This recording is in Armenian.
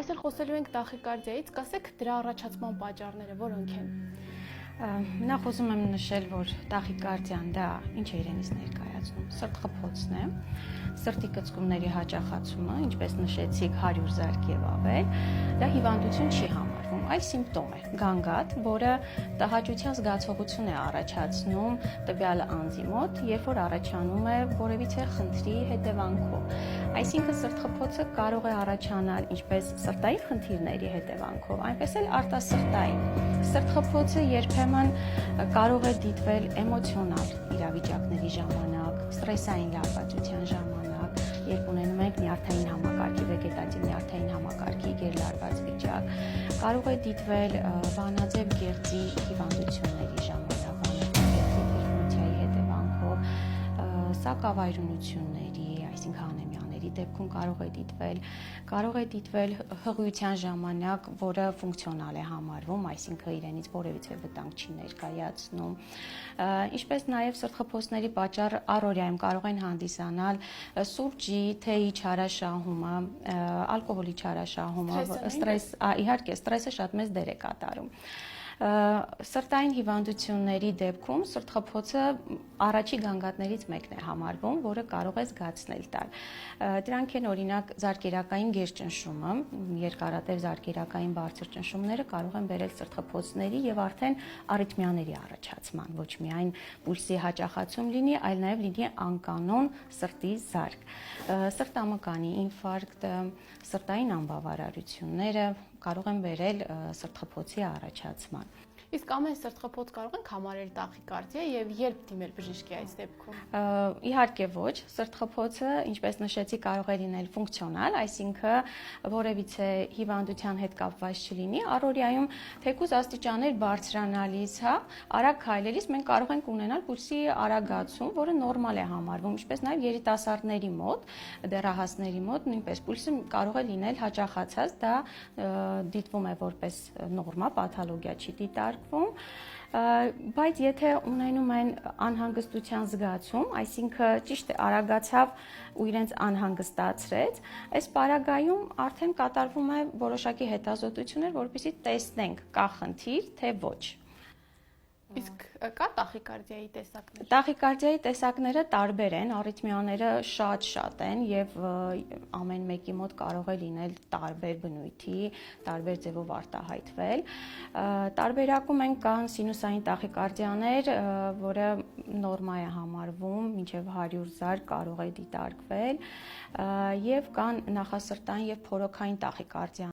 Այսօր խոսելու ենք տախիկարդիայից, կասեք դրա առաջացման պատճառները որոնք են։ Նախ ուզում եմ նշել, որ տախիկարդիան դա ինչ է իրենից ներկայացնում, սրտխփոցն է, սրտի կծկումների հաճախացումը, ինչպես նշեցիք 100 զարկ եւ ավել, դա հիվանդություն չի համարվում, այլ սիմպտոմ է, գանգատ, որը տհաճության զգացողություն է առաջացնում տվյալ անձի մոտ, երբ որ առաջանում է որևիցե խնդրի հետևանքով։ Այսինքն սրտխփոցը կարող է առաջանալ ինչպես սրտային խնդիրների հետևանքով, այնպես էլ արտասրտային։ Սրտխփոցը երբեմն կարող է դիտվել էմոցիոնալ իրավիճակների ժամանակ, ստրեսային լարվածության ժամանակ, երբ ունենում ենք նյարդային համակարգի, վեգետատիվ նյարդային համակարգի գերլարված վիճակ, կարող է դիտվել վանաձև գեղձի հիվանդությունների ժամանակ, վանաձև գեղձի դիսֆունկցիայի հետևանքով, սակավայրունությունների, այսինքն անեմիաների դեպքում կարող է դիտվել հղիության ժամանակ, որը ֆունկցիոնալ է համարվում, այսինքն իրենից որևիցե վտանգ չի ներկայացնում։ Ինչպես նաև սրտխփոցների պատճառ առօրյայում կարող են հանդիսանալ սուրճի, թեյի չարաշահումը, ալկոհոլի չարաշահումը, իհարկե ստրեսը շատ մեծ դեր է կատարում։ Սրտային հիվանդությունների դեպքում սրտխփոցը առաջի գանգատներից մեկն է համարվում, որը կարող է զգացնել տալ։ Դրանք են օրինակ զարկերակային գերճնշումը, երկարատև զարկերակային բարձր ճնշումները կարող են բերել սրտխփոցների եւ արդեն արիթմիաների առաջացման, ոչ միայն պուլսի հաճախացում լինի, այլ նաեւ լինի անկանոն սրտի զարկ։ Սրտամկանի ինֆարկտը, սրտային անբավարարությունները կարող են բերել սրտխփոցի առաջացման։ Իսկ ամեն սրտխփոց կարող ենք համարել տախիկարդիա եւ երբ դիմել բժշկի այս դեպքում։ Իհարկե ոչ, սրտխփոցը, ինչպես նշեցի, կարող է լինել ֆունկցիոնալ, այսինքն որևիցե հիվանդության հետ կապված չլինի, առօրյայում թեկուզ աստիճաններ բարձրանալիս, արագ քայլելիս մենք կարող ենք ունենալ պուլսի արագացում, որը նորմալ է համարվում, ինչպես նաեւ երիտասարդների մոտ, դեռահասների մոտ նույնպես պուլսը կարող է լինել հաճախացած, դա դիտվում է որպես նորմա, պաթոլոգիա չի դիտարկվում, բայց եթե ունենում են անհանգստության զգացում, այսինքն ճիշտ է արագացավ ու իրենց անհանգստացրեց, այս պարագայում արդեն կատարվում է որոշակի հետազոտություններ, որպեսզի տեսնենք կա խնդիր, թե ոչ։ Իսկ կա տախիկարդիայի տեսակներ։ Տախիկարդիայի տեսակները տարբեր են, արիթմիաները շատ են եւ ամեն մեկի մոտ կարող է լինել տարբեր բնույթի, տարբեր ձևով արտահայտվել։ Տարբերակում են կան սինուսային տախիկարդիաներ, որը նորմա է համարվում, մինչեւ 100 զարկ կարող է դիտարկվել, եւ կան նախասրտային եւ փորոքային տախիկարդիաներ,